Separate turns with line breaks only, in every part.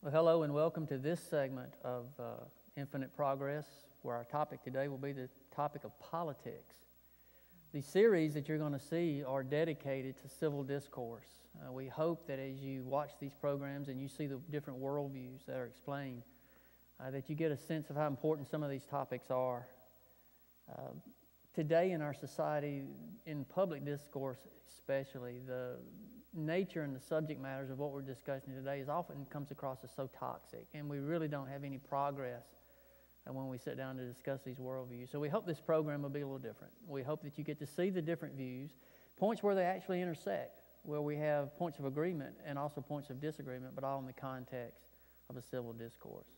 Well, hello and welcome to this segment of Infinite Progress, where our topic today will be the topic of politics. The series that you're going to see are dedicated to civil discourse. We hope that as you watch these programs and you see the different worldviews that are explained, that you get a sense of how important some of these topics are. Today in our society, in public discourse especially, the nature and the subject matters of what we're discussing today is often comes across as so toxic, and we really don't have any progress when we sit down to discuss these worldviews. So we hope this program will be a little different. We hope that you get to see the different views, points where they actually intersect, where we have points of agreement and also points of disagreement, but all in the context of a civil discourse.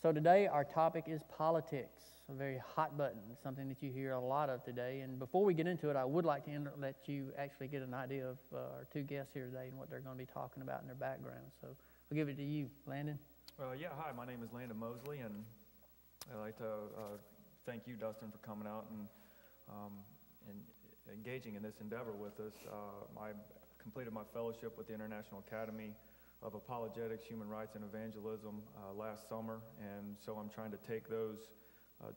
So today our topic is politics, a very hot button, something that you hear a lot of today. And before we get into it, I would like to let you actually get an idea of our two guests here today and what they're going to be talking about in their background. So I'll give it to you, Landon.
Hi, my name is Landon Mosley, and I'd like to thank you, Dustin, for coming out and engaging in this endeavor with us. I completed my fellowship with the International Academy of Apologetics, Human Rights, and Evangelism last summer, and so I'm trying to take those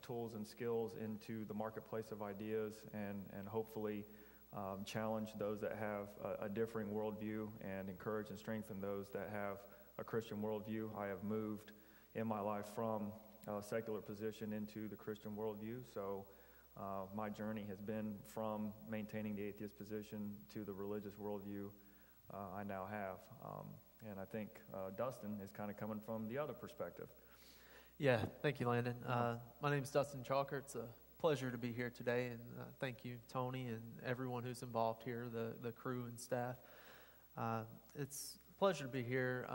tools and skills into the marketplace of ideas and hopefully challenge those that have a differing worldview and encourage and strengthen those that have a Christian worldview. I have moved in my life from a secular position into the Christian worldview, so my journey has been from maintaining the atheist position to the religious worldview I now have. And I think Dustin is kind of coming from the other perspective.
Yeah, thank you, Landon. My name is Dustin Chalker. It's a pleasure to be here today, and thank you, Tony, and everyone who's involved here, the crew and staff. It's a pleasure to be here.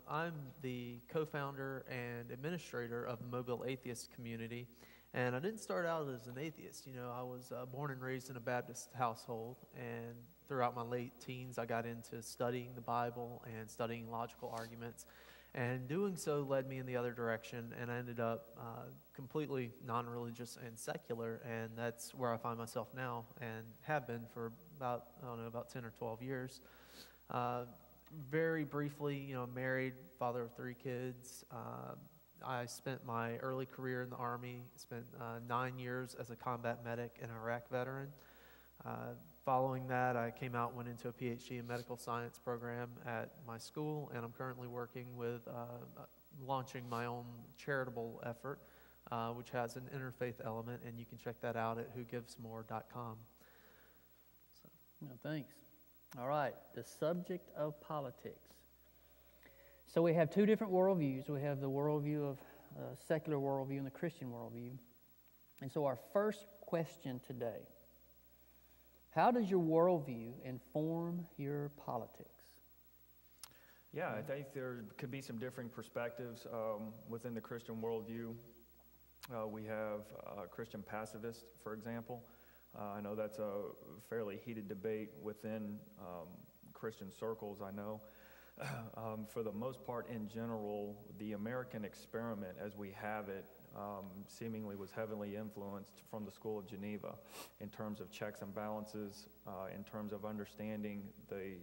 I'm the co-founder and administrator of the Mobile Atheist Community, and I didn't start out as an atheist. You know, I was born and raised in a Baptist household, and throughout my late teens, I got into studying the Bible and studying logical arguments. And doing so led me in the other direction, and I ended up completely non-religious and secular, and that's where I find myself now and have been for about 10 or 12 years. Very briefly, married, father of 3 kids. I spent my early career in the Army, spent 9 years as a combat medic and Iraq veteran. Following that, I came out, went into a PhD in medical science program at my school, and I'm currently working with launching my own charitable effort, which has an interfaith element, and you can check that out at whogivesmore.com.
No, thanks. All right, the subject of politics. So we have two different worldviews. We have the worldview of secular worldview and the Christian worldview. And so our first question today: how does your worldview inform your politics?
Yeah, I think there could be some differing perspectives within the Christian worldview. We have Christian pacifists, for example. I know that's a fairly heated debate within Christian circles, I know. For the most part, in general, the American experiment as we have it seemingly was heavily influenced from the School of Geneva in terms of checks and balances, in terms of understanding the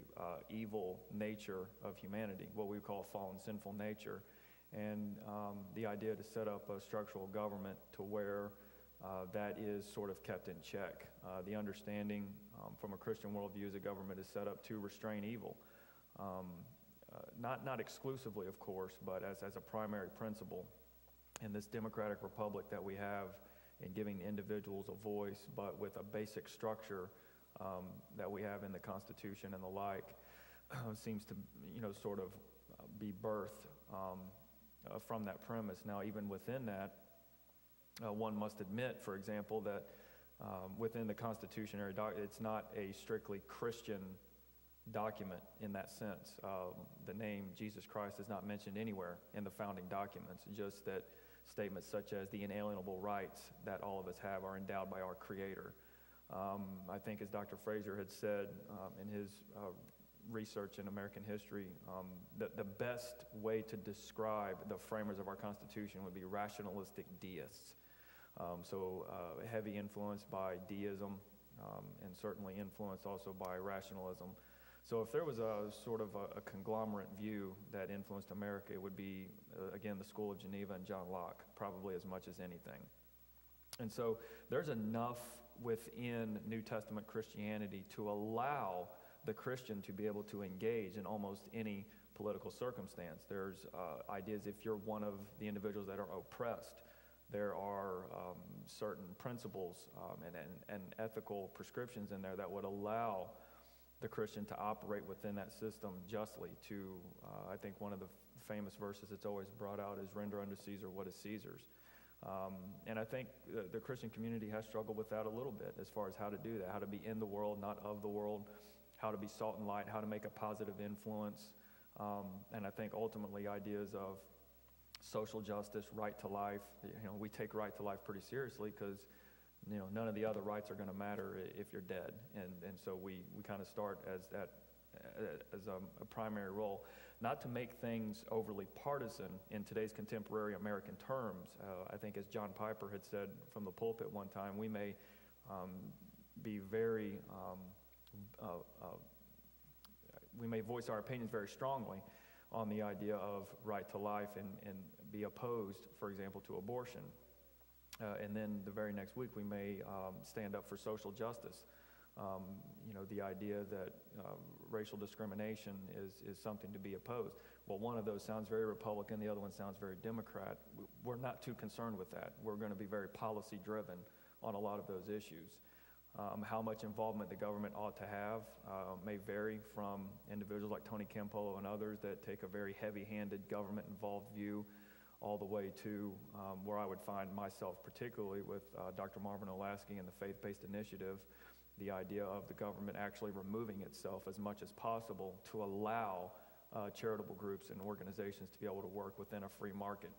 evil nature of humanity, what we call fallen sinful nature, and the idea to set up a structural government to where that is sort of kept in check. The understanding from a Christian worldview is a government is set up to restrain evil. Not exclusively, of course, but as a primary principle in this democratic republic that we have in giving individuals a voice, but with a basic structure that we have in the Constitution and the like, seems to sort of be birthed from that premise. Now, even within that, one must admit, for example, that within the constitutionary document, it's not a strictly Christian document in that sense. The name Jesus Christ is not mentioned anywhere in the founding documents, just that statements such as the inalienable rights that all of us have are endowed by our Creator. I think, as Dr. Fraser had said in his research in American history, that the best way to describe the framers of our Constitution would be rationalistic deists. So heavy influence by deism and certainly influenced also by rationalism. So if there was a sort of a conglomerate view that influenced America, it would be, again, the School of Geneva and John Locke, probably as much as anything. And so there's enough within New Testament Christianity to allow the Christian to be able to engage in almost any political circumstance. There's ideas if you're one of the individuals that are oppressed, there are certain principles and ethical prescriptions in there that would allow the Christian to operate within that system justly. I think one of the famous verses that's always brought out is render unto Caesar what is Caesar's. And I think the Christian community has struggled with that a little bit as far as how to do that, how to be in the world, not of the world, how to be salt and light, how to make a positive influence. And I think ultimately ideas of social justice, right to life, we take right to life pretty seriously because none of the other rights are going to matter if you're dead. And so we kind of start as that as a primary role. Not to make things overly partisan in today's contemporary American terms. I think as John Piper had said from the pulpit one time, we may be very, we may voice our opinions very strongly on the idea of right to life and be opposed, for example, to abortion. And then the very next week we may stand up for social justice. The idea that racial discrimination is something to be opposed. Well, one of those sounds very Republican, the other one sounds very Democrat. We're not too concerned with that. We're going to be very policy driven on a lot of those issues. How much involvement the government ought to have may vary from individuals like Tony Campolo and others that take a very heavy-handed government-involved view, all the way to where I would find myself, particularly with Dr. Marvin Olasky and the Faith-Based Initiative, the idea of the government actually removing itself as much as possible to allow charitable groups and organizations to be able to work within a free market.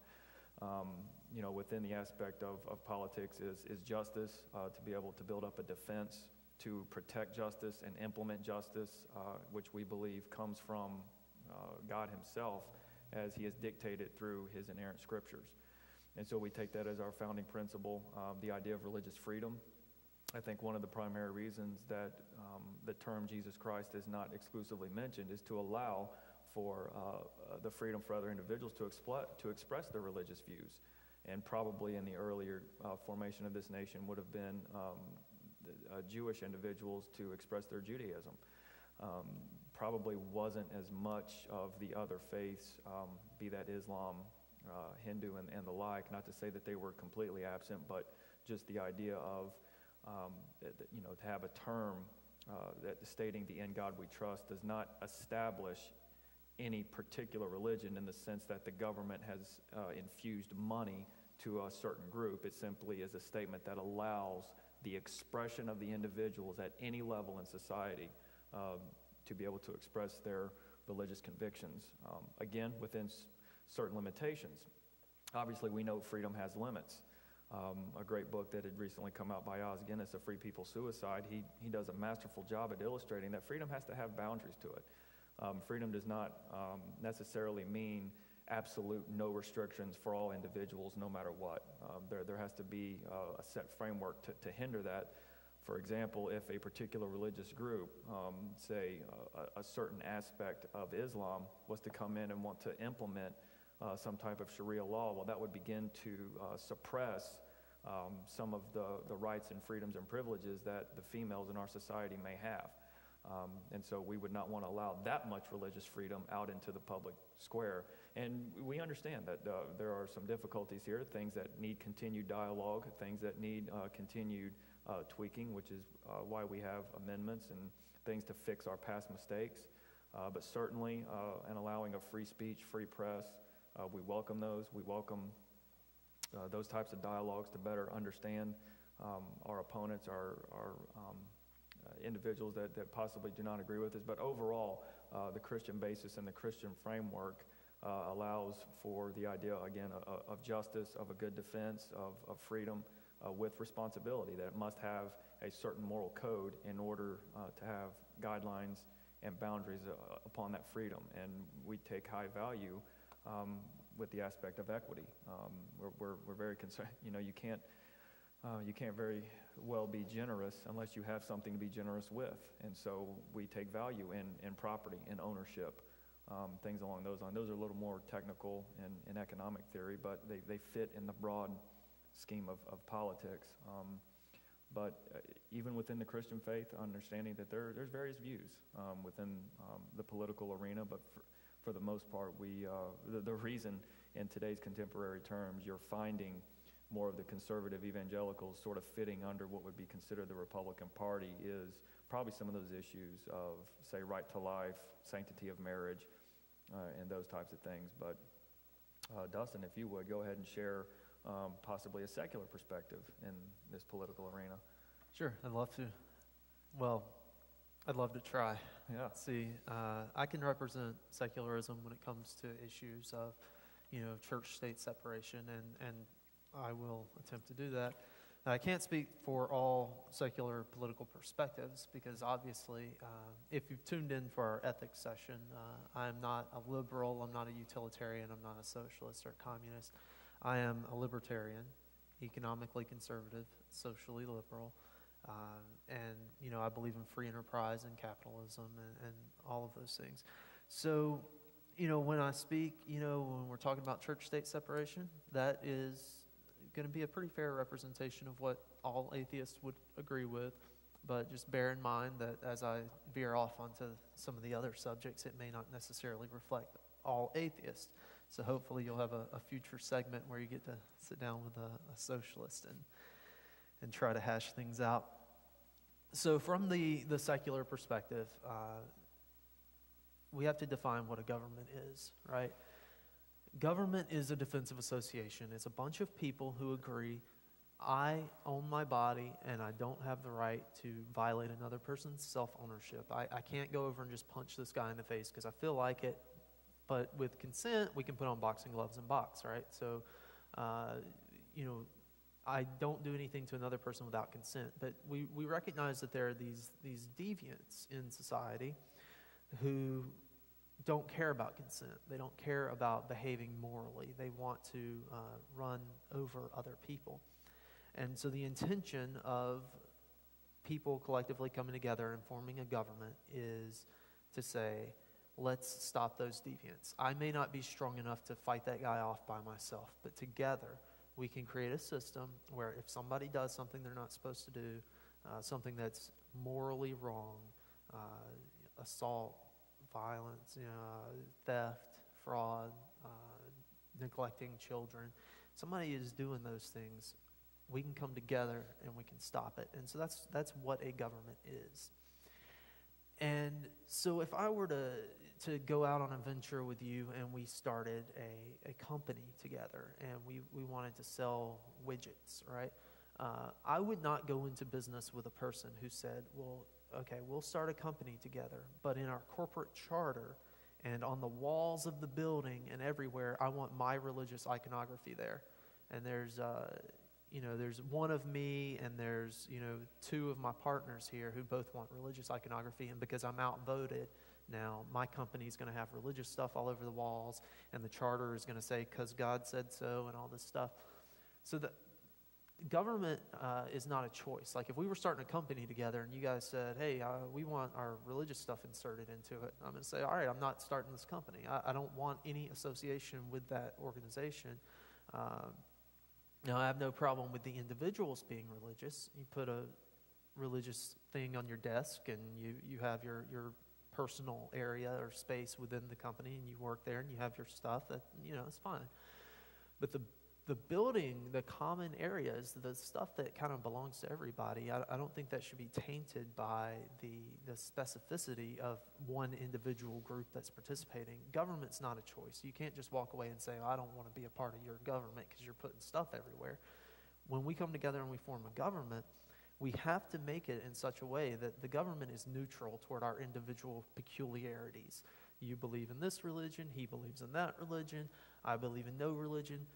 Within the aspect of politics is justice, to be able to build up a defense, to protect justice and implement justice, which we believe comes from God himself as he has dictated through his inerrant scriptures. And so we take that as our founding principle, the idea of religious freedom. I think one of the primary reasons that the term Jesus Christ is not exclusively mentioned is to allow for the freedom for other individuals to express their religious views. And probably in the earlier formation of this nation would have been Jewish individuals to express their Judaism. Probably wasn't as much of the other faiths, be that Islam, Hindu, and the like. Not to say that they were completely absent, but just the idea of to have a term that stating the "in God we trust" does not establish any particular religion in the sense that the government has infused money to a certain group. It simply is a statement that allows the expression of the individuals at any level in society to be able to express their religious convictions, again, within certain limitations. Obviously, we know freedom has limits. A great book that had recently come out by Os Guinness, A Free People's Suicide, he does a masterful job at illustrating that freedom has to have boundaries to it. Freedom does not necessarily mean absolute no restrictions for all individuals no matter what. There has to be a set framework to hinder that. For example, if a particular religious group, say a certain aspect of Islam, was to come in and want to implement some type of Sharia law, well, that would begin to suppress some of the rights and freedoms and privileges that the females in our society may have. And so we would not want to allow that much religious freedom out into the public square. And we understand that there are some difficulties here, things that need continued dialogue, things that need continued tweaking, which is why we have amendments and things to fix our past mistakes. But certainly, in allowing a free speech, free press, we welcome those. We welcome those types of dialogues to better understand our opponents, our individuals that possibly do not agree with us. But overall, the Christian basis and the Christian framework allows for the idea, again, of justice, of a good defense, of freedom, with responsibility, that it must have a certain moral code in order to have guidelines and boundaries upon that freedom. And we take high value with the aspect of equity. We're very concerned. You can't you can't very well be generous unless you have something to be generous with. And so we take value in property, in ownership, things along those lines. Those are a little more technical in economic theory, but they fit in the broad scheme of politics. But even within the Christian faith, understanding that there's various views within the political arena, but for the most part, the reason in today's contemporary terms you're finding more of the conservative evangelicals sort of fitting under what would be considered the Republican Party is probably some of those issues of, say, right to life, sanctity of marriage, and those types of things. But Dustin, if you would, go ahead and share possibly a secular perspective in this political arena.
Sure, I'd love to. Well, I'd love to try.
Yeah.
See, I can represent secularism when it comes to issues of, church-state separation, and I will attempt to do that. I can't speak for all secular political perspectives because obviously, if you've tuned in for our ethics session, I'm not a liberal, I'm not a utilitarian, I'm not a socialist or a communist. I am a libertarian, economically conservative, socially liberal, and I believe in free enterprise and capitalism and all of those things. So, when I speak, when we're talking about church-state separation, that is going to be a pretty fair representation of what all atheists would agree with, but just bear in mind that as I veer off onto some of the other subjects, it may not necessarily reflect all atheists. So hopefully you'll have a future segment where you get to sit down with a socialist and try to hash things out. So from the secular perspective, we have to define what a government is, right? Government is a defensive association. It's a bunch of people who agree, I own my body and I don't have the right to violate another person's self-ownership. I can't go over and just punch this guy in the face because I feel like it, but with consent, we can put on boxing gloves and box, right? So, I don't do anything to another person without consent, but we recognize that there are these deviants in society who don't care about consent. They don't care about behaving morally. They want to run over other people. And so the intention of people collectively coming together and forming a government is to say, let's stop those deviants. I may not be strong enough to fight that guy off by myself, but together we can create a system where if somebody does something they're not supposed to do, something that's morally wrong, assault, violence, theft, fraud, neglecting children. Somebody is doing those things. We can come together and we can stop it. And so that's what a government is. And so if I were to go out on a venture with you and we started a company together and we wanted to sell widgets, right? I would not go into business with a person who said, well, okay, we'll start a company together, but in our corporate charter and on the walls of the building and everywhere, I want my religious iconography there. And there's one of me and there's, two of my partners here who both want religious iconography. And because I'm outvoted now, my company's going to have religious stuff all over the walls and the charter is going to say, because God said so and all this stuff. So the government is not a choice. Like if we were starting a company together and you guys said, hey, we want our religious stuff inserted into it, I'm going to say, all right, I'm not starting this company. I don't want any association with that organization. Now, I have no problem with the individuals being religious. You put a religious thing on your desk and you have your personal area or space within the company and you work there and you have your stuff, that it's fine. But the building, the common areas, the stuff that kind of belongs to everybody, I don't think that should be tainted by the specificity of one individual group that's participating. Government's not a choice. You can't just walk away and say, I don't want to be a part of your government because you're putting stuff everywhere. When we come together and we form a government, we have to make it in such a way that the government is neutral toward our individual peculiarities. You believe in this religion, he believes in that religion, I believe in no religion.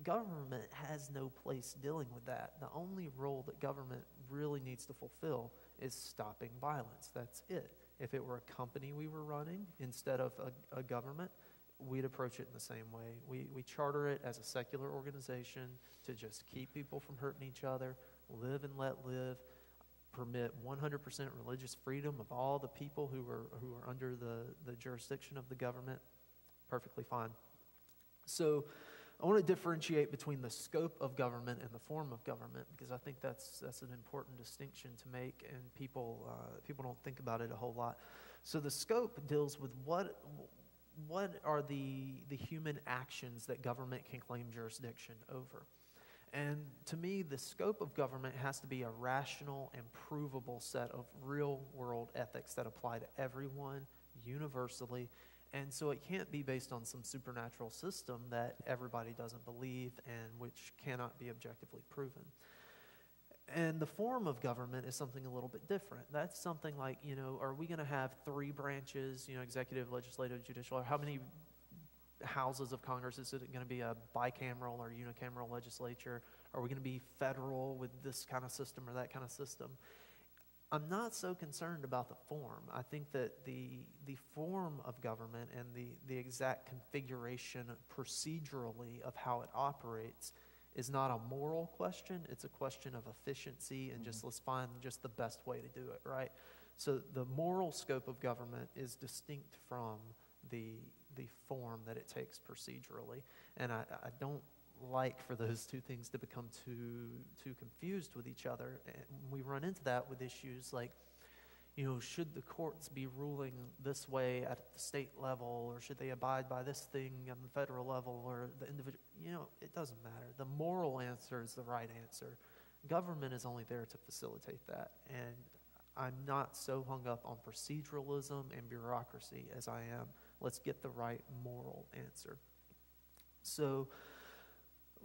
Government has no place dealing with that. The only role that government really needs to fulfill is stopping violence. That's it. If it were a company we were running instead of a government, we'd approach it in the same way. We charter it as a secular organization to just keep people from hurting each other, live and let live, permit 100% religious freedom of all the people who are under the jurisdiction of the government. Perfectly fine. So I want to differentiate between the scope of government and the form of government, because I think that's an important distinction to make, and people don't think about it a whole lot. So the scope deals with what are the human actions that government can claim jurisdiction over. And to me, the scope of government has to be a rational and provable set of real-world ethics that apply to everyone universally. And so it can't be based on some supernatural system that everybody doesn't believe and which cannot be objectively proven. And the form of government is something a little bit different. That's something like, are we going to have 3 branches, executive, legislative, judicial, or how many houses of Congress? Is it going to be a bicameral or unicameral legislature? Are we going to be federal with this kind of system or that kind of system? I'm not so concerned about the form. I think that the form of government and the exact configuration procedurally of how it operates is not a moral question. It's a question of efficiency and just let's find just the best way to do it, right? So the moral scope of government is distinct from the form that it takes procedurally. And I don't like for those two things to become too confused with each other. And we run into that with issues like, should the courts be ruling this way at the state level, or should they abide by this thing on the federal level, or the individual? It doesn't matter. The moral answer is the right answer. Government is only there to facilitate that. And I'm not so hung up on proceduralism and bureaucracy as I am, let's get the right moral answer. So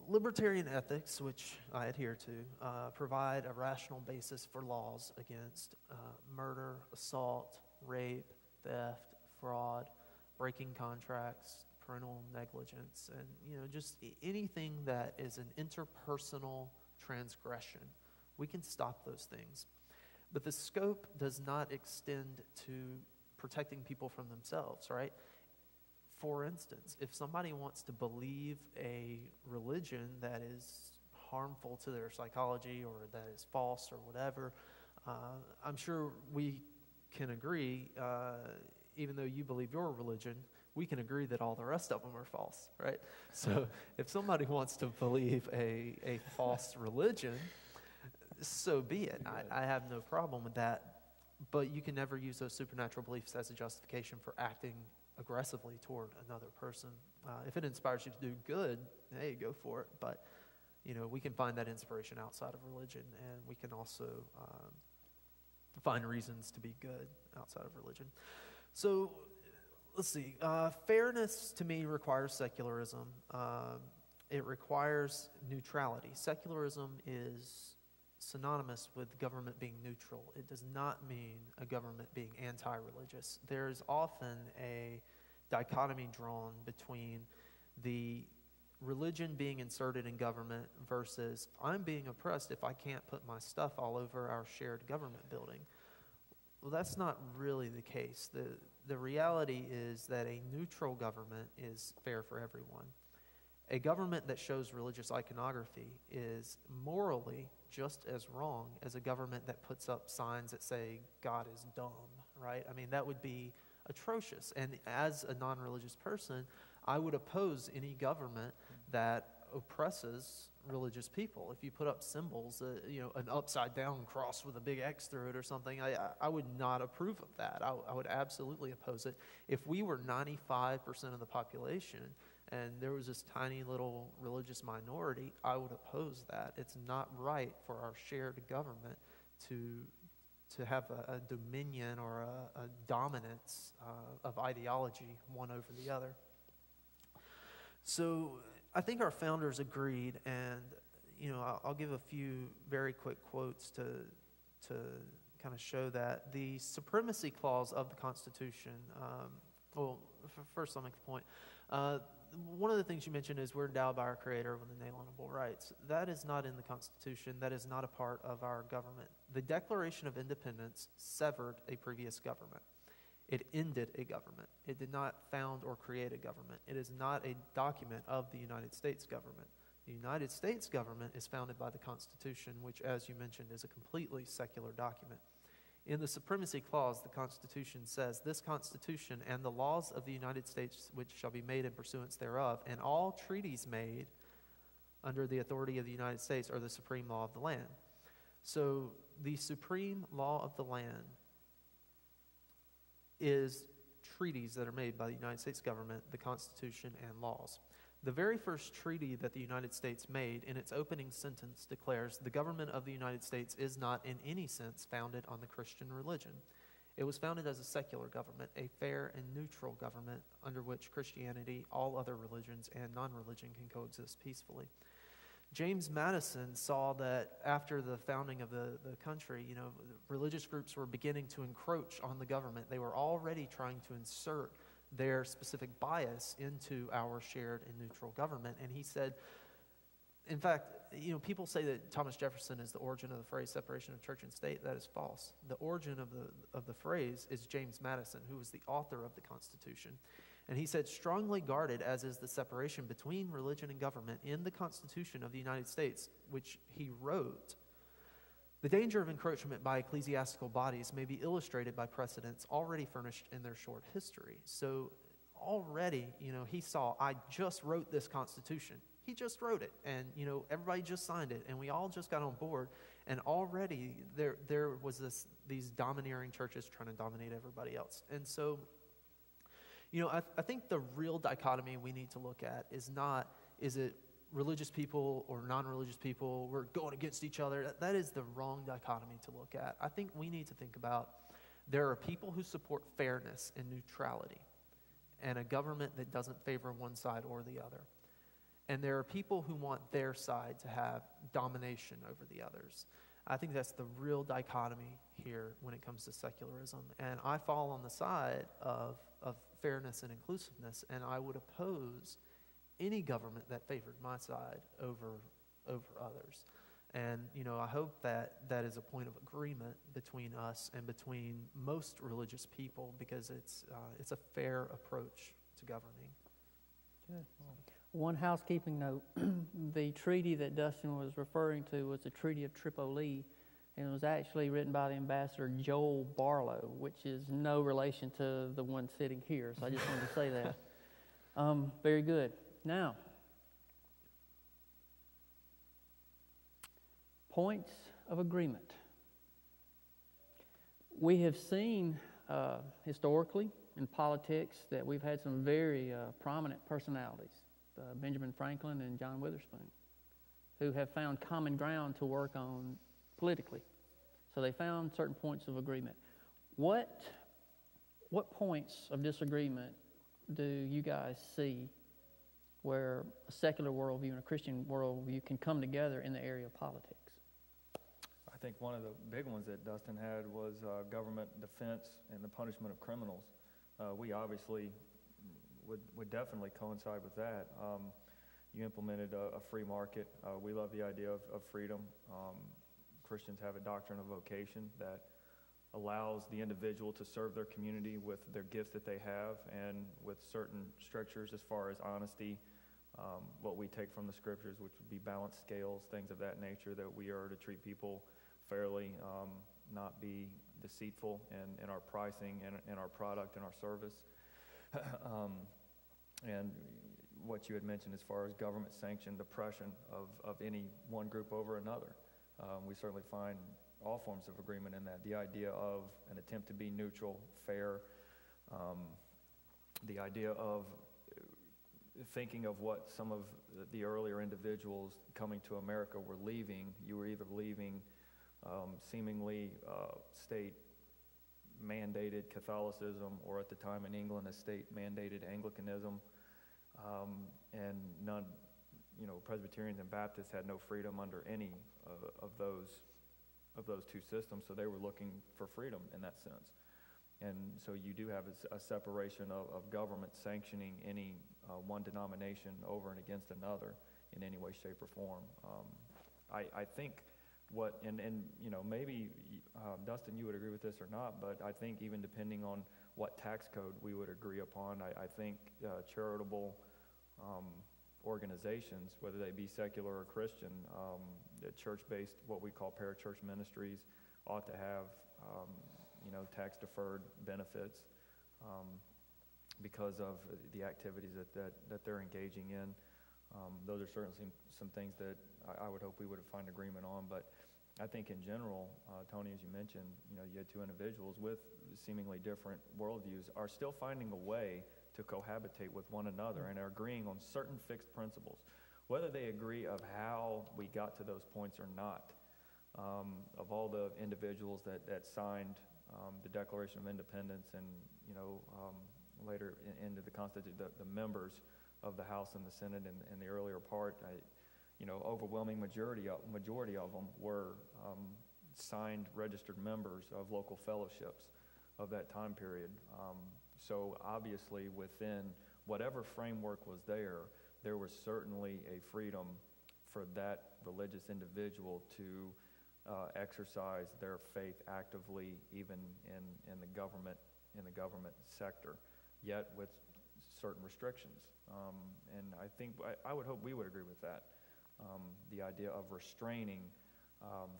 libertarian ethics, which I adhere to, provide a rational basis for laws against murder, assault, rape, theft, fraud, breaking contracts, parental negligence, and just anything that is an interpersonal transgression. We can stop those things. But the scope does not extend to protecting people from themselves, right? For instance, if somebody wants to believe a religion that is harmful to their psychology or that is false or whatever, I'm sure we can agree, even though you believe your religion, we can agree that all the rest of them are false, right? So if somebody wants to believe a false religion, so be it. I have no problem with that. But you can never use those supernatural beliefs as a justification for acting aggressively toward another person. If it inspires you to do good, hey, go for it. But, we can find that inspiration outside of religion, and we can also find reasons to be good outside of religion. So, let's see. Fairness, to me, requires secularism. It requires neutrality. Secularism is synonymous with government being neutral. It does not mean a government being anti-religious. There's often a dichotomy drawn between the religion being inserted in government versus I'm being oppressed if I can't put my stuff all over our shared government building. Well, that's not really the case. The reality is that a neutral government is fair for everyone. A government that shows religious iconography is morally just as wrong as a government that puts up signs that say God is dumb, right? I mean, that would be atrocious. And as a non-religious person, I would oppose any government that oppresses religious people. If you put up symbols, an upside-down cross with a big X through it or something, I would not approve of that. I would absolutely oppose it. If we were 95% of the population and there was this tiny little religious minority, I would oppose that. It's not right for our shared government to have a dominion or a dominance of ideology one over the other. So I think our founders agreed, and I'll give a few very quick quotes to kind of show that. The supremacy clause of the Constitution, first I'll make the point. One of the things you mentioned is we're endowed by our Creator with inalienable rights. That is not in the Constitution. That is not a part of our government. The Declaration of Independence severed a previous government. It ended a government. It did not found or create a government. It is not a document of the United States government. The United States government is founded by the Constitution, which, as you mentioned, is a completely secular document. In the Supremacy Clause, the Constitution says, "This Constitution and the laws of the United States which shall be made in pursuance thereof, and all treaties made under the authority of the United States are the supreme law of the land." So the supreme law of the land is treaties that are made by the United States government, the Constitution, and laws. The very first treaty that the United States made, in its opening sentence, declares, "The government of the United States is not in any sense founded on the Christian religion." It was founded as a secular government, a fair and neutral government under which Christianity, all other religions, and non-religion can coexist peacefully. James Madison saw that after the founding of the country, religious groups were beginning to encroach on the government. They were already trying to insert their specific bias into our shared and neutral government. And he said, in fact, people say that Thomas Jefferson is the origin of the phrase separation of church and state. That is false. The origin of the phrase is James Madison, who was the author of the Constitution. And he said, "Strongly guarded as is the separation between religion and government in the Constitution of the United States," which he wrote, "the danger of encroachment by ecclesiastical bodies may be illustrated by precedents already furnished in their short history." So already, he saw, I just wrote this Constitution. He just wrote it, and, everybody just signed it, and we all just got on board. And already there was these domineering churches trying to dominate everybody else. And so, I think the real dichotomy we need to look at is not, is it religious people or non-religious people, we're going against each other. That is the wrong dichotomy to look at. I think we need to think about, there are people who support fairness and neutrality and a government that doesn't favor one side or the other. And there are people who want their side to have domination over the others. I think that's the real dichotomy here when it comes to secularism. And I fall on the side of fairness and inclusiveness, and I would oppose any government that favored my side over others. And, I hope that is a point of agreement between us and between most religious people, because it's a fair approach to governing.
Good. One housekeeping note, the treaty that Dustin was referring to was the Treaty of Tripoli, and it was actually written by the ambassador Joel Barlow, which is no relation to the one sitting here, so I just wanted to say that. Very good. Now, points of agreement. We have seen historically in politics that we've had some very prominent personalities, Benjamin Franklin and John Witherspoon, who have found common ground to work on politically. So they found certain points of agreement. What points of disagreement do you guys see where a secular worldview and a Christian worldview can come together in the area of politics?
I think one of the big ones that Dustin had was government defense and the punishment of criminals. We obviously would definitely coincide with that. You implemented a free market. We love the idea of freedom. Christians have a doctrine of vocation that allows the individual to serve their community with their gifts that they have and with certain strictures as far as honesty, what we take from the scriptures, which would be balanced scales, things of that nature, that we are to treat people fairly, not be deceitful in our pricing and our product and our service. And what you had mentioned as far as government-sanctioned oppression of any one group over another. We certainly find all forms of agreement in that. The idea of an attempt to be neutral, fair, the idea of thinking of what some of the earlier individuals coming to America were leaving. You were either leaving seemingly state-mandated Catholicism, or at the time in England, a state-mandated Anglicanism, and none, Presbyterians and Baptists had no freedom under any of those two systems, so they were looking for freedom in that sense. And so you do have a separation of government sanctioning any one denomination over and against another in any way, shape, or form. I think maybe, Dustin, you would agree with this or not, but I think even depending on what tax code we would agree upon. I think charitable organizations, whether they be secular or Christian, the church-based, what we call parachurch ministries, ought to have, tax-deferred benefits because of the activities that they're engaging in. Those are certainly some things that I would hope we would find agreement on. But I think in general, Tony, as you mentioned, you had two individuals with seemingly different worldviews are still finding a way to cohabitate with one another and are agreeing on certain fixed principles. Whether they agree of how we got to those points or not, of all the individuals that signed the Declaration of Independence and, later into the Constitution, the members of the House and the Senate in the earlier part, overwhelming majority of them were signed registered members of local fellowships of that time period. So obviously within whatever framework was there was certainly a freedom for that religious individual to exercise their faith actively, even in the government sector, yet with certain restrictions. And I would hope we would agree with that. The idea of restraining,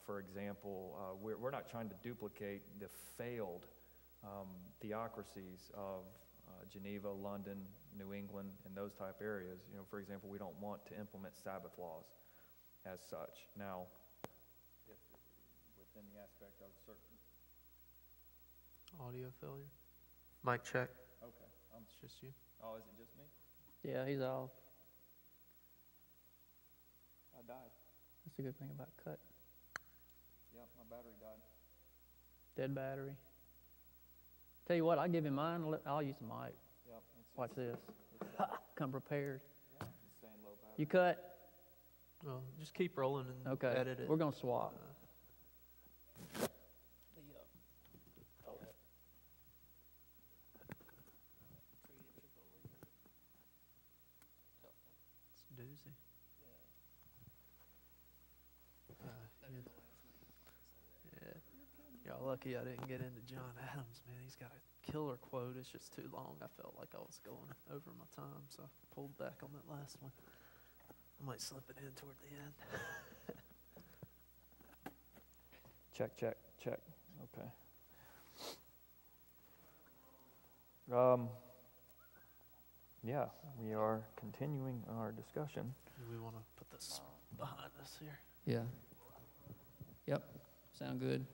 for example, we're not trying to duplicate the failed theocracies of Geneva, London, New England, and those type areas. For example, we don't want to implement Sabbath laws as such. Now, if within the aspect of certain...
Audio failure. Mic check.
Okay.
It's just you.
Oh, is it just me?
Yeah, he's off.
I died.
That's a good thing about cut.
Yep, my battery died.
Dead battery. Tell you what, I'll give him mine. I'll use the mic.
Yep.
Watch this. Come prepared.
Yeah, it's saying low battery.
You cut?
Well, just keep rolling and
Okay.
edit it.
We're going to swap.
It's a doozy. Yeah. Y'all lucky I didn't get into John Adams, man. He's got a killer quote. It's just too long. I felt like I was going over my time, so I pulled back on that last one. I might slip it in toward the end.
Check. Okay. Yeah, we are continuing our discussion.
Do we want to put this behind us here?
Yeah. Yep. Sound good.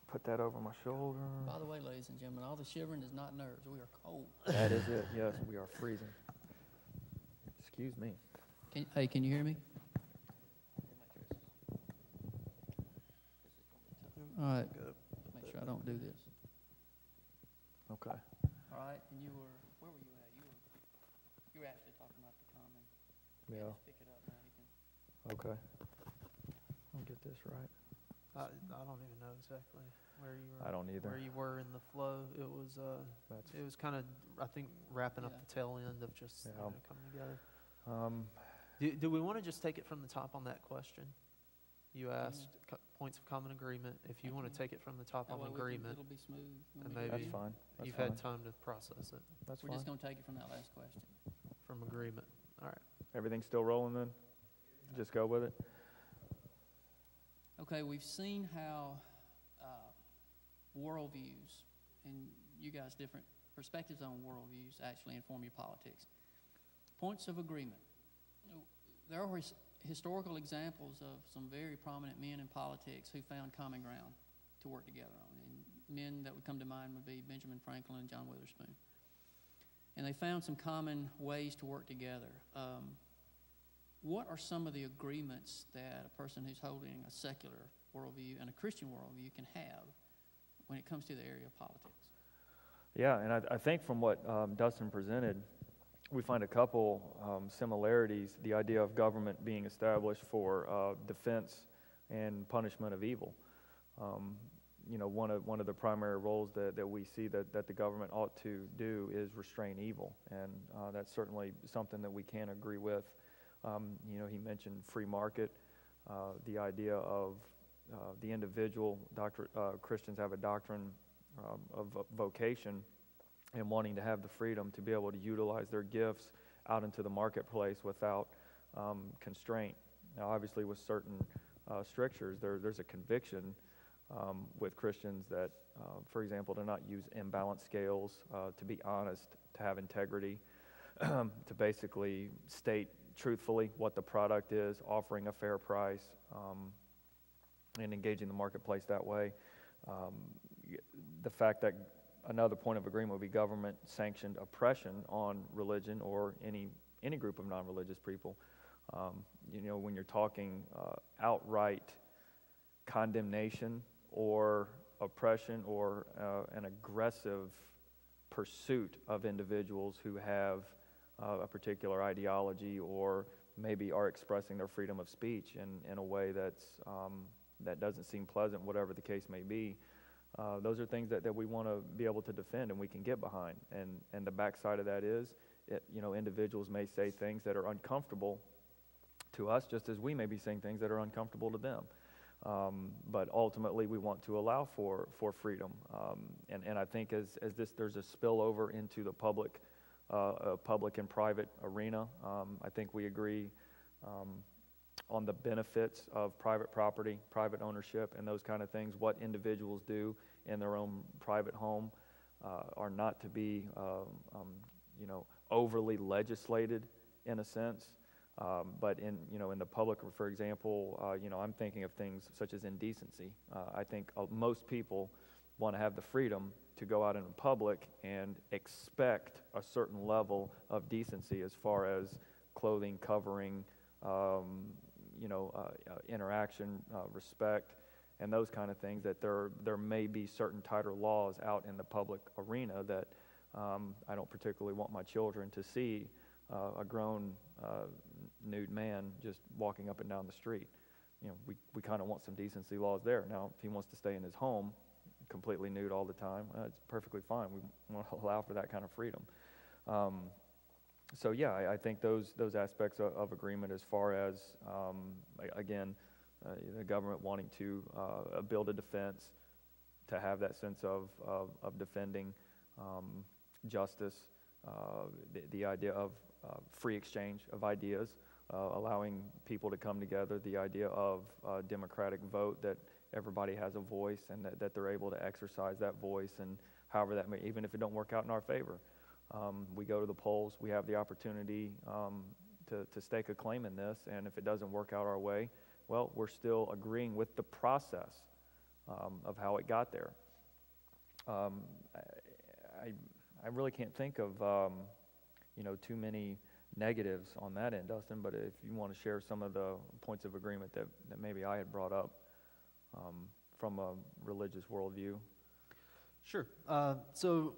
Put that over my shoulder.
By the way, ladies and gentlemen, all the shivering is not nerves. We are cold.
That is it. Yes, we are freezing. Excuse me.
Can you hear me? All right. Make sure I don't do this.
Okay.
All right. And where were you at? You were actually talking about the common.
Yeah.
Just pick it up now. You can.
Okay. I'll get this right.
I don't even know exactly where you were.
I don't either.
Where you were in the flow. It was kind of, I think, wrapping up the tail end of just coming together. Do we want to just take it from the top on that question? You asked points of common agreement. If you want to take it from the top on agreement,
It'll be smooth.
and maybe
That's fine.
you've had time to process it
That's
We're
fine.
just going to take it from that last question.
from agreement. All right.
Everything's still rolling then? Just go with it?
Okay, we've seen how worldviews and you guys' different perspectives on worldviews actually inform your politics. Points of agreement. There are historical examples of some very prominent men in politics who found common ground to work together on. And men that would come to mind would be Benjamin Franklin and John Witherspoon. And they found some common ways to work together. What are some of the agreements that a person who's holding a secular worldview and a Christian worldview can have when it comes to the area of politics?
Yeah, and I think from what Dustin presented, we find a couple similarities. The idea of government being established for defense and punishment of evil. One of the primary roles that we see that the government ought to do is restrain evil, and that's certainly something that we can agree with. He mentioned free market, the idea of the individual. Christians have a doctrine vocation and wanting to have the freedom to be able to utilize their gifts out into the marketplace without constraint. Now, obviously, with certain strictures, there's a conviction with Christians that, for example, to not use imbalanced scales, to be honest, to have integrity, to basically state truthfully what the product is, offering a fair price, and engaging the marketplace that way. The fact that another point of agreement would be government-sanctioned oppression on religion or any group of non-religious people. When you're talking outright condemnation or oppression or an aggressive pursuit of individuals who have a particular ideology or maybe are expressing their freedom of speech in a way that doesn't seem pleasant, whatever the case may be. Those are things that we want to be able to defend and we can get behind. And the backside of that is, individuals may say things that are uncomfortable to us, just as we may be saying things that are uncomfortable to them. But ultimately, we want to allow for freedom. And I think as there's a spillover into the public and private arena, I think we agree on the benefits of private property, private ownership, and those kind of things. What individuals do in their own private home are not to be, overly legislated in a sense. But in the public, for example, I'm thinking of things such as indecency. I think most people want to have the freedom to go out in the public and expect a certain level of decency as far as clothing, covering, interaction, respect, and those kind of things. That there may be certain tighter laws out in the public arena that I don't particularly want my children to see a grown nude man just walking up and down the street. We kind of want some decency laws there. Now, if he wants to stay in his home completely nude all the time, it's perfectly fine. We want to allow for that kind of freedom. So yeah, I think those aspects of agreement, as far as the government wanting to build a defense, to have that sense of defending justice, the idea of free exchange of ideas, allowing people to come together, the idea of a democratic vote, that everybody has a voice and that they're able to exercise that voice, and however that may, even if it don't work out in our favor. We go to the polls, we have the opportunity to stake a claim in this, and if it doesn't work out our way, well, we're still agreeing with the process of how it got there. I really can't think of too many negatives on that end, Dustin, but if you want to share some of the points of agreement that maybe I had brought up from a religious worldview. Sure.
So,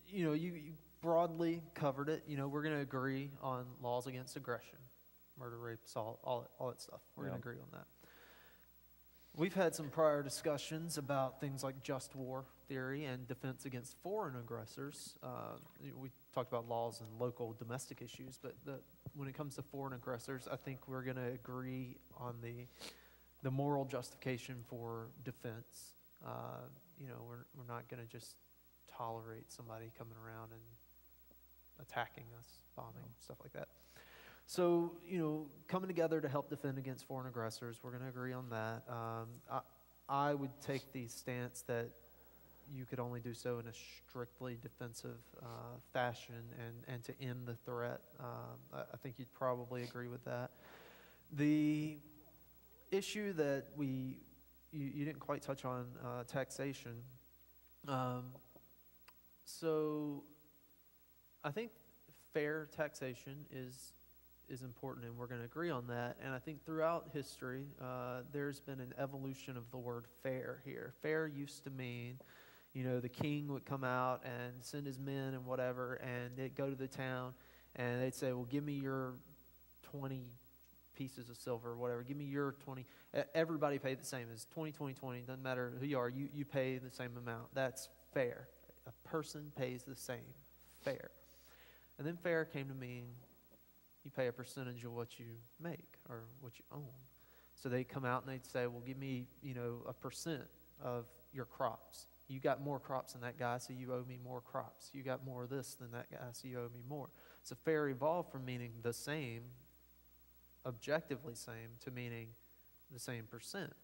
you broadly covered it. We're going to agree on laws against aggression, murder, rape, assault, all that stuff. We're going to agree on that. We've had some prior discussions about things like just war theory and defense against foreign aggressors. We talked about laws and local domestic issues, but when it comes to foreign aggressors, I think we're going to agree on the moral justification for defense. We're not going to just tolerate somebody coming around and attacking us, bombing, stuff like that. So, coming together to help defend against foreign aggressors, we're going to agree on that. I would take the stance that you could only do so in a strictly defensive fashion and to end the threat. I think you'd probably agree with that. The issue that you didn't quite touch on, taxation. So I think fair taxation is important, and we're going to agree on that. And I think throughout history, there's been an evolution of the word fair here. Fair used to mean, the king would come out and send his men and whatever, and they'd go to the town, and they'd say, well, give me your 20 pieces of silver or whatever. Give me your 20. Everybody paid the same. It's 20, 20, 20. Doesn't matter who you are. You pay the same amount. That's fair. A person pays the same. Fair. And then fair came to mean you pay a percentage of what you make or what you own. So they'd come out and they'd say, well, give me, a percent of your crops. You got more crops than that guy, so you owe me more crops. You got more of this than that guy, so you owe me more. So fair evolved from meaning the same, objectively same, to meaning the same percent.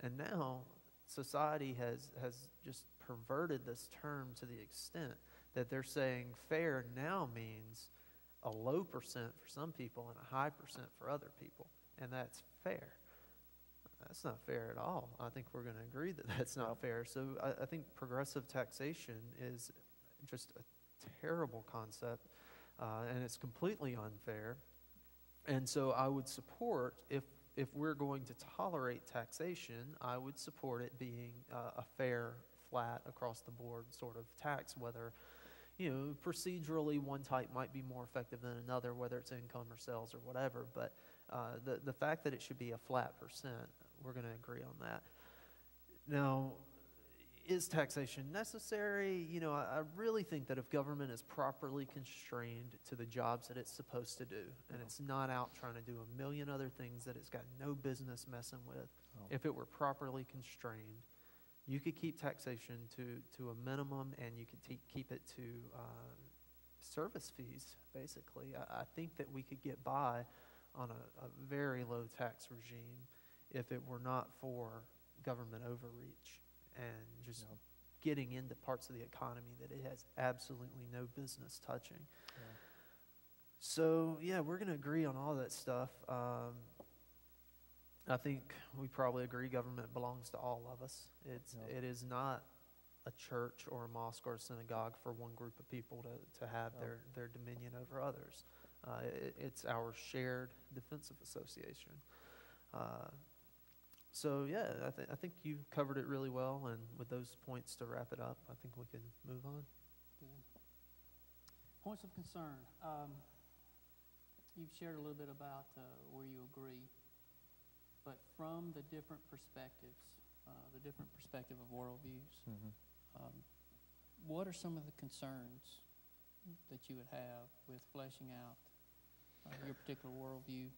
And now society has just perverted this term to the extent that they're saying fair now means a low percent for some people and a high percent for other people. And that's fair. That's not fair at all. I think we're going to agree that that's not fair. So I think progressive taxation is just a terrible concept, and it's completely unfair. And so I would support, if we're going to tolerate taxation, I would support it being a fair, flat, across the board sort of tax, whether, procedurally one type might be more effective than another, whether it's income or sales or whatever. But the fact that it should be a flat percent, we're going to agree on that. Now, is taxation necessary? I really think that if government is properly constrained to the jobs that it's supposed to do, and it's not out trying to do a million other things that it's got no business messing with, if it were properly constrained, you could keep taxation to a minimum, and you could keep it to service fees, basically. I think that we could get by on a very low tax regime if it were not for government overreach and just getting into parts of the economy that it has absolutely no business touching. Yeah. So, we're going to agree on all that stuff. I think we probably agree government belongs to all of us. It is not a church or a mosque or a synagogue for one group of people to have their dominion over others. It's our shared defensive association. I think you covered it really well, and with those points to wrap it up, I think we can move on.
Good. Points of concern. You've shared a little bit about where you agree, but from the different perspectives, the different perspective of worldviews, what are some of the concerns that you would have with fleshing out your particular worldview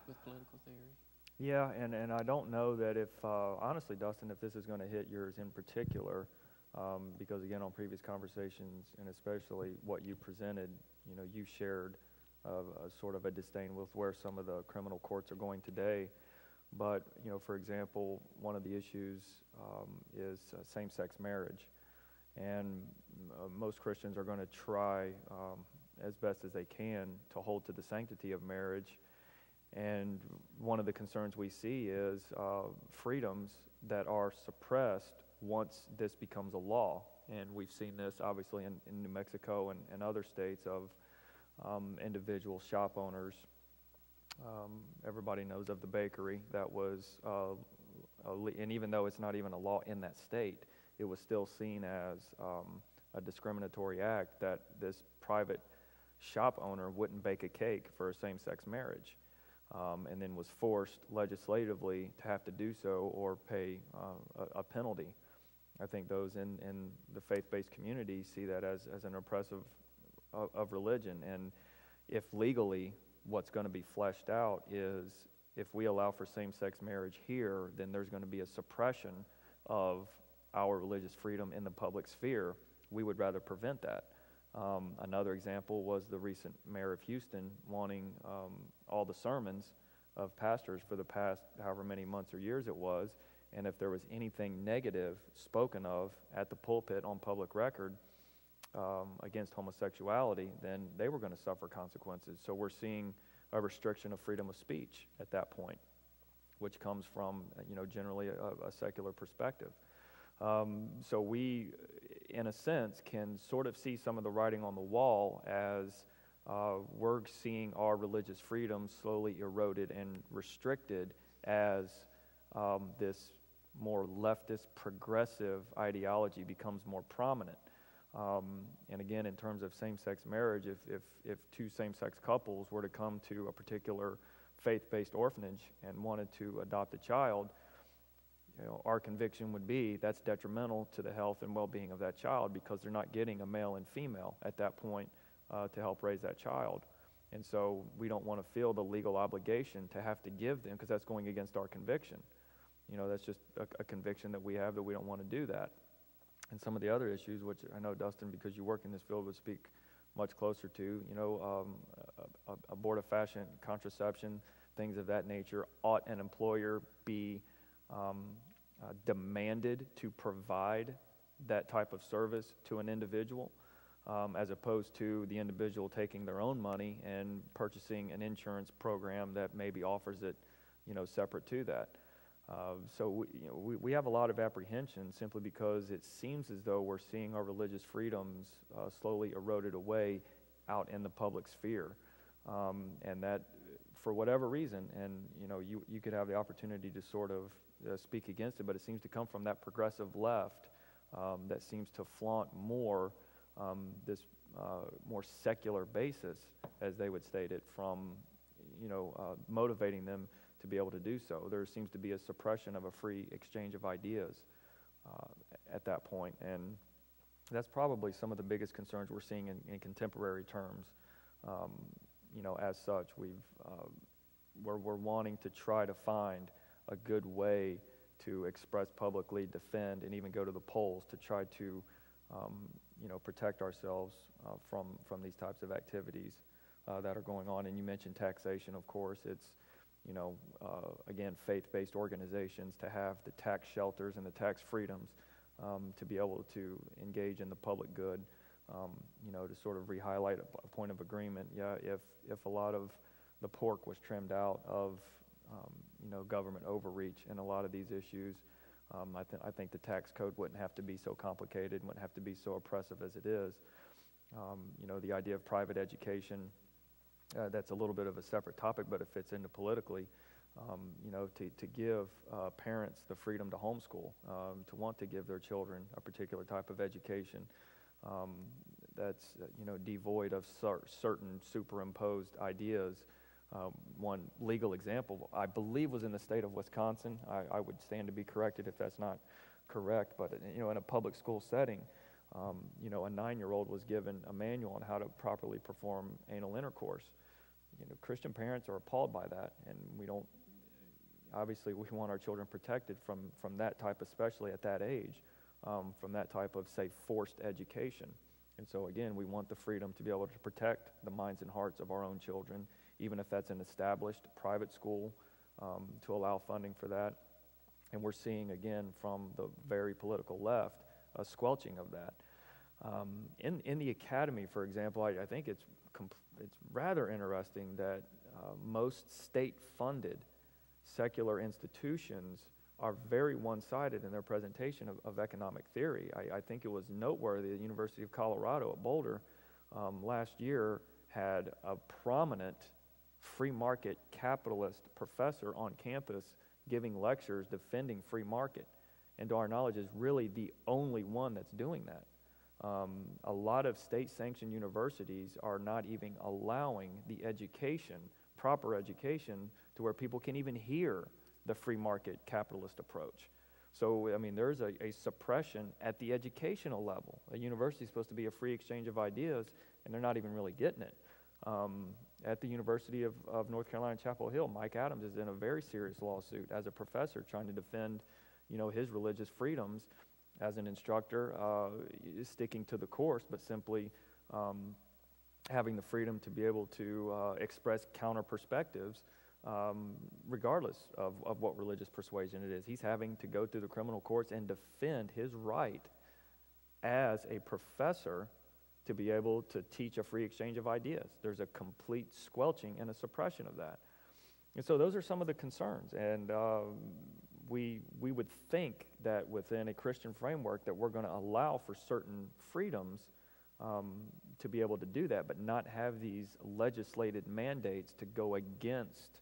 with political theory?
Yeah, and I don't know that if, honestly, Dustin, if this is going to hit yours in particular, because again, on previous conversations, and especially what you presented, you shared a sort of a disdain with where some of the criminal courts are going today. But, for example, one of the issues is same-sex marriage. And most Christians are going to try as best as they can to hold to the sanctity of marriage. And one of the concerns we see is freedoms that are suppressed once this becomes a law. And we've seen this obviously in New Mexico and other states of individual shop owners. Everybody knows of the bakery that was, and even though it's not even a law in that state, it was still seen as a discriminatory act that this private shop owner wouldn't bake a cake for a same-sex marriage. And then was forced legislatively to have to do so or pay a penalty. I think those in the faith-based community see that as an oppressive of religion. And if legally what's going to be fleshed out is if we allow for same-sex marriage here, then there's going to be a suppression of our religious freedom in the public sphere. We would rather prevent that. Another example was the recent mayor of Houston wanting all the sermons of pastors for the past however many months or years it was, and if there was anything negative spoken of at the pulpit on public record against homosexuality, then they were going to suffer consequences. So we're seeing a restriction of freedom of speech at that point, which comes from generally a secular perspective. So we, in a sense, can sort of see some of the writing on the wall as we're seeing our religious freedom slowly eroded and restricted as this more leftist, progressive ideology becomes more prominent. And again, in terms of same-sex marriage, if two same-sex couples were to come to a particular faith-based orphanage and wanted to adopt a child, our conviction would be that's detrimental to the health and well-being of that child because they're not getting a male and female at that point to help raise that child. And so we don't want to feel the legal obligation to have to give them because that's going against our conviction. That's just a conviction that we have that we don't want to do that. and some of the other issues, which I know, Dustin, because you work in this field, would speak much closer to, abortifacient contraception, things of that nature. Ought an employer be demanded to provide that type of service to an individual, as opposed to the individual taking their own money and purchasing an insurance program that maybe offers it, separate to that. So we have a lot of apprehension simply because it seems as though we're seeing our religious freedoms slowly eroded away out in the public sphere, and that for whatever reason, and you could have the opportunity to sort of speak against it, but it seems to come from that progressive left that seems to flaunt more this more secular basis, as they would state it, from motivating them to be able to do so. There seems to be a suppression of a free exchange of ideas at that point, and that's probably some of the biggest concerns we're seeing in contemporary terms. As such, we're wanting to try to find a good way to express publicly, defend, and even go to the polls to try to protect ourselves from these types of activities that are going on. And you mentioned taxation, of course. It's again, faith-based organizations to have the tax shelters and the tax freedoms to be able to engage in the public good, to sort of re-highlight a point of agreement. Yeah, if a lot of the pork was trimmed out of, government overreach in a lot of these issues, I think the tax code wouldn't have to be so complicated, wouldn't have to be so oppressive as it is. The idea of private education, that's a little bit of a separate topic, but it fits into politically, to give parents the freedom to homeschool, to want to give their children a particular type of education that's, devoid of certain superimposed ideas. One legal example, I believe, was in the state of Wisconsin. I would stand to be corrected if that's not correct, but, in a public school setting, a 9-year-old was given a manual on how to properly perform anal intercourse. Christian parents are appalled by that, and obviously we want our children protected from that type, especially at that age, from that type of, say, forced education. And so again, we want the freedom to be able to protect the minds and hearts of our own children, even if that's an established private school, to allow funding for that. And we're seeing, again, from the very political left, a squelching of that. In the academy, for example, I think it's rather interesting that most state-funded secular institutions are very one-sided in their presentation of economic theory. I think it was noteworthy the University of Colorado at Boulder last year had a prominent free market capitalist professor on campus giving lectures defending free market, and to our knowledge is really the only one that's doing that. A lot of state-sanctioned universities are not even allowing the education, proper education, to where people can even hear the free market capitalist approach. So, there's a suppression at the educational level. A university is supposed to be a free exchange of ideas, and they're not even really getting it. At the University of North Carolina, Chapel Hill, Mike Adams is in a very serious lawsuit as a professor trying to defend, his religious freedoms as an instructor, sticking to the course, but simply having the freedom to be able to express counter perspectives regardless of what religious persuasion it is. He's having to go through the criminal courts and defend his right as a professor to be able to teach a free exchange of ideas. There's a complete squelching and a suppression of that. And so those are some of the concerns. And we would think that within a Christian framework that we're going to allow for certain freedoms to be able to do that, but not have these legislated mandates to go against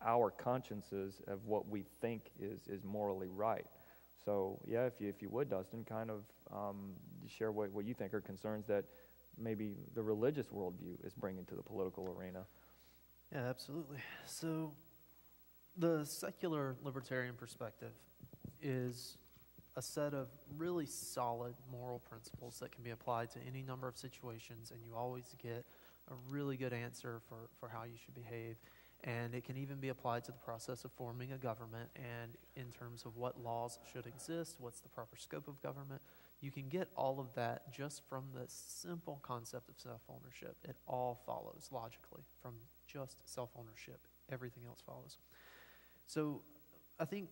our consciences of what we think is morally right. So, yeah, if you would, Dustin, kind of share what you think are concerns that maybe the religious worldview is bringing to the political arena.
Yeah, absolutely. So the secular libertarian perspective is a set of really solid moral principles that can be applied to any number of situations, and you always get a really good answer for how you should behave. And it can even be applied to the process of forming a government and in terms of what laws should exist, what's the proper scope of government. You can get all of that just from the simple concept of self-ownership. It all follows logically from just self-ownership. Everything else follows. So I think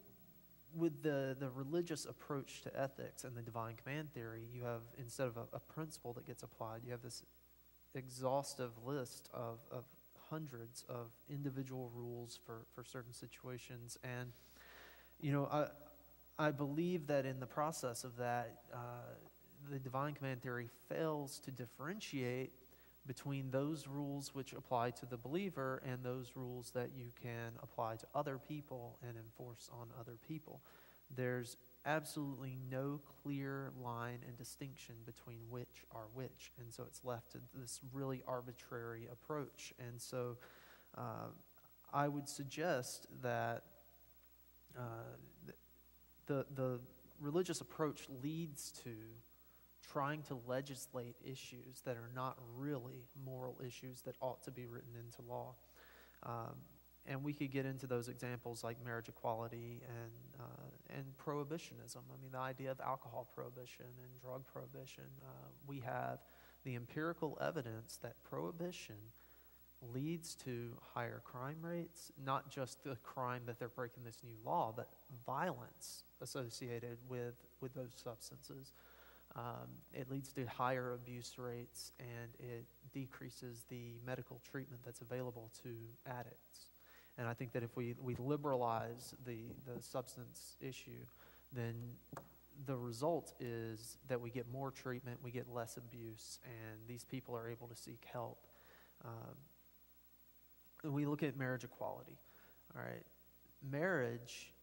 with the religious approach to ethics and the divine command theory, you have, instead of a principle that gets applied, you have this exhaustive list of hundreds of individual rules for certain situations. And, I believe that in the process of that, the divine command theory fails to differentiate between those rules which apply to the believer and those rules that you can apply to other people and enforce on other people. There's absolutely no clear line and distinction between which are which, and so it's left to this really arbitrary approach. And so I would suggest that the religious approach leads to trying to legislate issues that are not really moral issues that ought to be written into law. And we could get into those examples like marriage equality and prohibitionism. I mean, the idea of alcohol prohibition and drug prohibition. We have the empirical evidence that prohibition leads to higher crime rates, not just the crime that they're breaking this new law, but violence associated with those substances. It leads to higher abuse rates, and it decreases the medical treatment that's available to addicts. And I think that if we liberalize the substance issue, then the result is that we get more treatment, we get less abuse, and these people are able to seek help. We look at marriage equality. All right, marriage,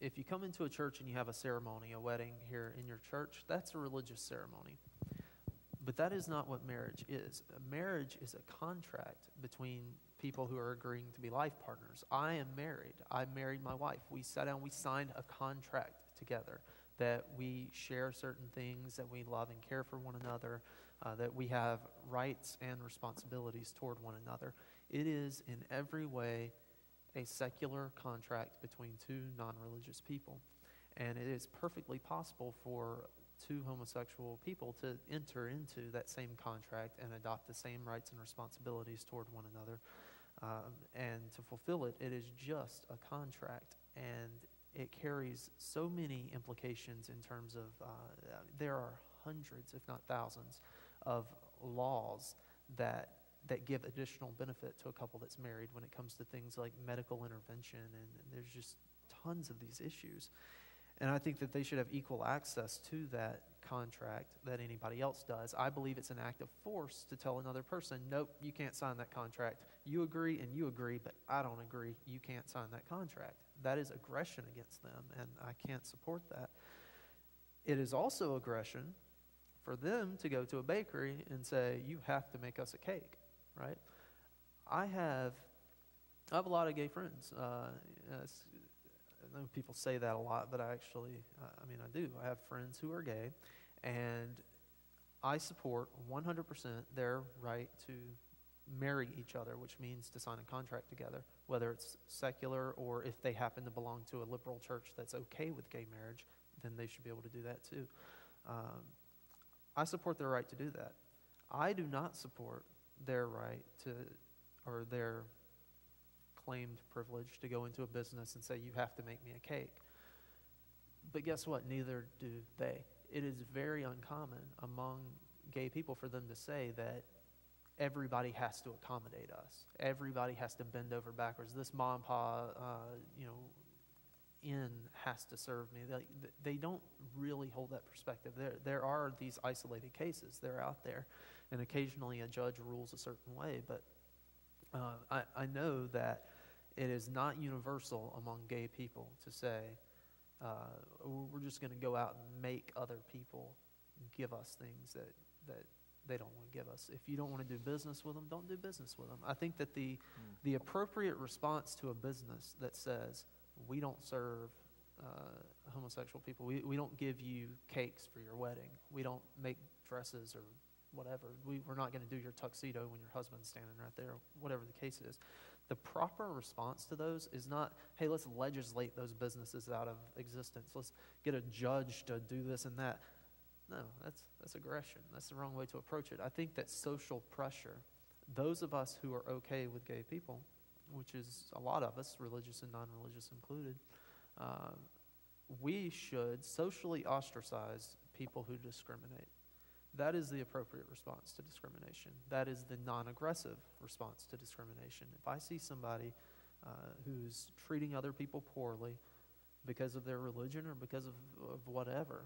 if you come into a church and you have a ceremony, a wedding here in your church, that's a religious ceremony. But that is not what marriage is. Marriage is a contract between people who are agreeing to be life partners. I am married. I married my wife. We sat down, we signed a contract together that we share certain things, that we love and care for one another, that we have rights and responsibilities toward one another. It is in every way a secular contract between two non-religious people. And it is perfectly possible for two homosexual people to enter into that same contract and adopt the same rights and responsibilities toward one another. And to fulfill it, it is just a contract. And it carries so many implications in terms of, there are hundreds, if not thousands, of laws that give additional benefit to a couple that's married when it comes to things like medical intervention, and there's just tons of these issues. And I think that they should have equal access to that contract that anybody else does. I believe it's an act of force to tell another person, nope, you can't sign that contract. You agree and you agree, but I don't agree. You can't sign that contract. That is aggression against them, and I can't support that. It is also aggression for them to go to a bakery and say, you have to make us a cake. Right? I have a lot of gay friends. I know people say that a lot, but I actually, I do. I have friends who are gay, and I support 100% their right to marry each other, which means to sign a contract together, whether it's secular or if they happen to belong to a liberal church that's okay with gay marriage, then they should be able to do that too. I support their right to do that. I do not support their right to, or their claimed privilege to go into a business and say, you have to make me a cake. But guess what? Neither do they. It is very uncommon among gay people for them to say that everybody has to accommodate us. Everybody has to bend over backwards. This mom and pa, inn has to serve me. They don't really hold that perspective. There are these isolated cases. They're out there. And occasionally a judge rules a certain way. But I know that it is not universal among gay people to say, we're just going to go out and make other people give us things that they don't want to give us. If you don't want to do business with them, don't do business with them. I think that the appropriate response to a business that says, we don't serve homosexual people, we don't give you cakes for your wedding, we don't make dresses or whatever, we're not going to do your tuxedo when your husband's standing right there, whatever the case is. The proper response to those is not, hey, let's legislate those businesses out of existence. Let's get a judge to do this and that. No, that's aggression. That's the wrong way to approach it. I think that social pressure, those of us who are okay with gay people, which is a lot of us, religious and non-religious included, we should socially ostracize people who discriminate. That is the appropriate response to discrimination. That is the non-aggressive response to discrimination. If I see somebody who's treating other people poorly because of their religion or because of whatever,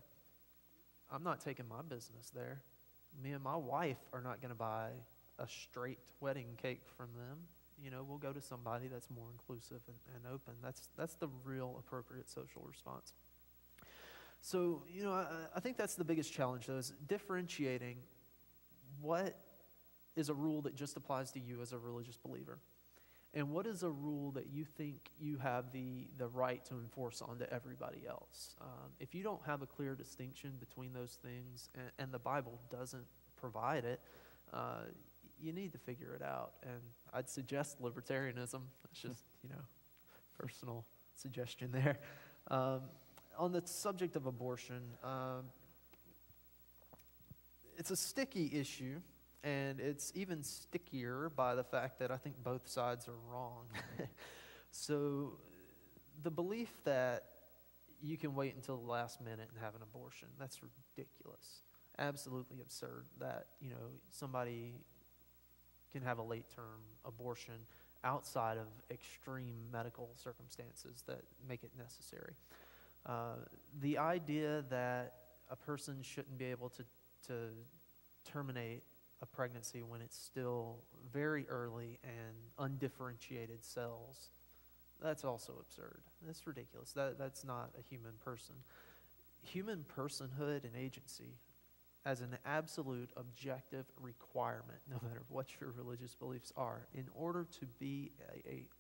I'm not taking my business there. Me and my wife are not going to buy a straight wedding cake from them. We'll go to somebody that's more inclusive and open. That's the real appropriate social response. So, I think that's the biggest challenge, though, is differentiating what is a rule that just applies to you as a religious believer, and what is a rule that you think you have the right to enforce onto everybody else. If you don't have a clear distinction between those things, and the Bible doesn't provide it, you need to figure it out. And I'd suggest libertarianism. That's just, personal suggestion there. On the subject of abortion, it's a sticky issue, and it's even stickier by the fact that I think both sides are wrong. So the belief that you can wait until the last minute and have an abortion, that's ridiculous. Absolutely absurd that, somebody can have a late-term abortion outside of extreme medical circumstances that make it necessary. The idea that a person shouldn't be able to terminate a pregnancy when it's still very early and undifferentiated cells, that's also absurd. That's ridiculous. That's not a human person. Human personhood and agency as an absolute objective requirement, no matter what your religious beliefs are, in order to be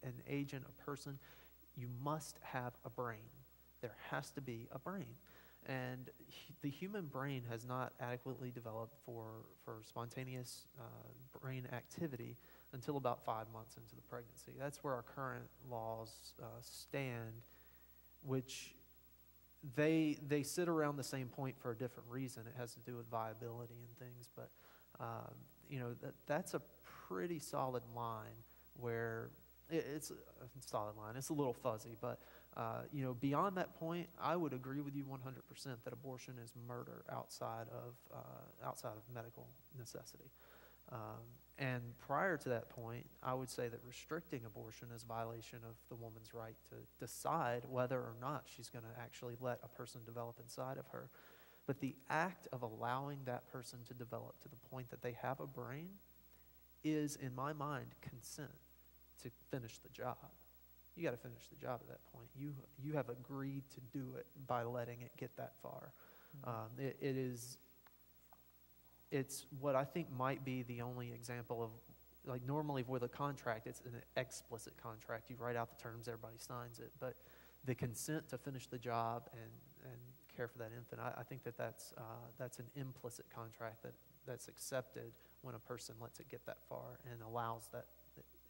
an agent, a person, you must have a brain. There has to be a brain. And the human brain has not adequately developed for spontaneous brain activity until about 5 months into the pregnancy. That's where our current laws stand, which they sit around the same point for a different reason. It has to do with viability and things, but that's a pretty solid line where it's a solid line. It's a little fuzzy, but beyond that point, I would agree with you 100% that abortion is murder outside of medical necessity. And prior to that point, I would say that restricting abortion is a violation of the woman's right to decide whether or not she's going to actually let a person develop inside of her. But the act of allowing that person to develop to the point that they have a brain is, in my mind, consent to finish the job. You got to finish the job at that point. You have agreed to do it by letting it get that far. It's what I think might be the only example of, like, normally with a contract, it's an explicit contract. You write out the terms, everybody signs it. But the consent to finish the job and care for that infant, I think that's an implicit contract that's accepted when a person lets it get that far and allows that.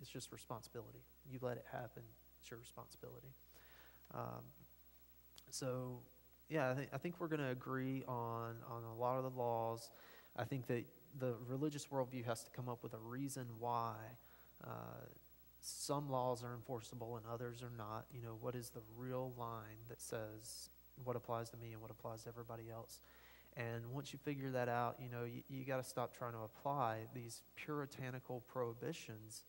It's just responsibility. You let it happen. It's your responsibility. I think we're going to agree on a lot of the laws. I think that the religious worldview has to come up with a reason why some laws are enforceable and others are not. What is the real line that says what applies to me and what applies to everybody else? And once you figure that out, you got to stop trying to apply these puritanical prohibitions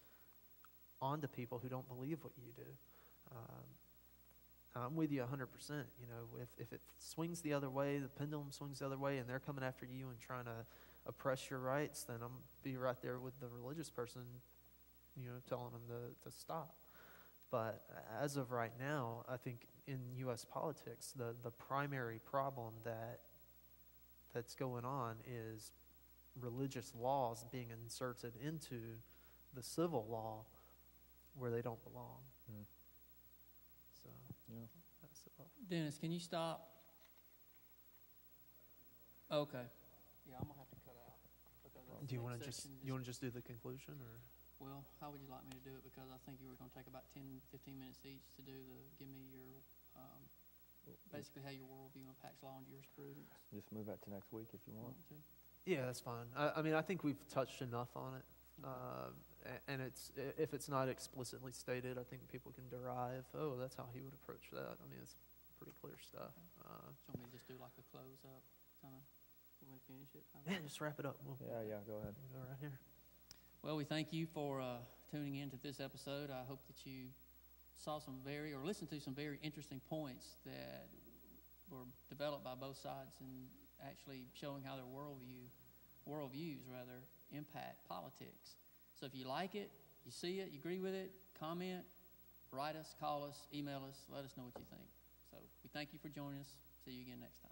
onto people who don't believe what you do. I'm with you 100%. If it swings the other way, the pendulum swings the other way, and they're coming after you and trying to oppress your rights, then I'm be right there with the religious person, telling them to stop. But as of right now, I think in U.S. politics, the primary problem that's going on is religious laws being inserted into the civil law where they don't belong. So, that's it.
Dennis, can you stop? Okay. Yeah, I'm gonna have to cut out. Because that's
Do you
the
want
next
to just
section.
you want to just do the conclusion, or
Well, how would you like me to do it? Because I think you were going to take about 10, 15 minutes each to do give me your, basically how your worldview impacts law and jurisprudence.
Just move that to next week if you want.
Want to?
Yeah, that's fine. I mean, I think we've touched enough on it. And if it's not explicitly stated, I think people can derive, oh, that's how he would approach that. I mean, it's pretty clear stuff.
So you want me to just do like a close up, kind of, want me to finish it?
Man, just wrap it up. We'll
Yeah, go ahead.
go right here.
Well, we thank you for tuning in to this episode. I hope that you saw or listened to some very interesting points that were developed by both sides and actually showing how their worldviews impact politics. So if you like it, you see it, you agree with it, comment, write us, call us, email us, let us know what you think. So we thank you for joining us. See you again next time.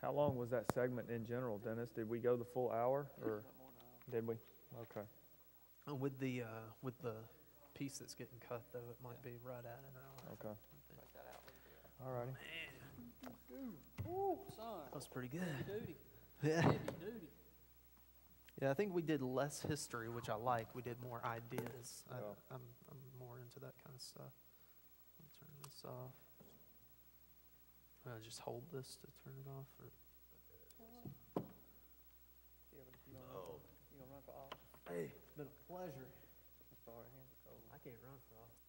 How long was that segment in general, Dennis? Did we go the full hour, or did we? Okay.
With the piece that's getting cut, though, it might be right at an hour.
Okay. All righty.
Ooh, son.
That was pretty good.
Heavy duty.
Yeah.
Heavy duty.
Yeah, I think we did less history, which I like. We did more ideas.
Yeah.
I'm more into that kind of stuff. I'll turn this off. Just hold this to turn it off. Or...
You gonna run for office?
Hey, it's been a pleasure.
That's all right, hands.
I can't run for office.